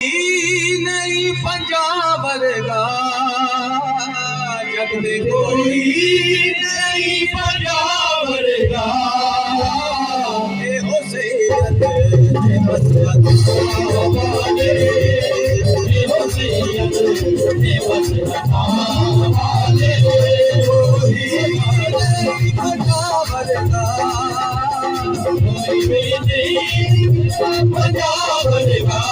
नहीं पंजाब वर्गा जग दे कोई नहीं पंजाब वर्गा ए हो सैयद ए मसला वाले ए हो सैयद ए मसला वाले कोई नहीं पंजाब वर्गा कोई नहीं पंजाब वर्गा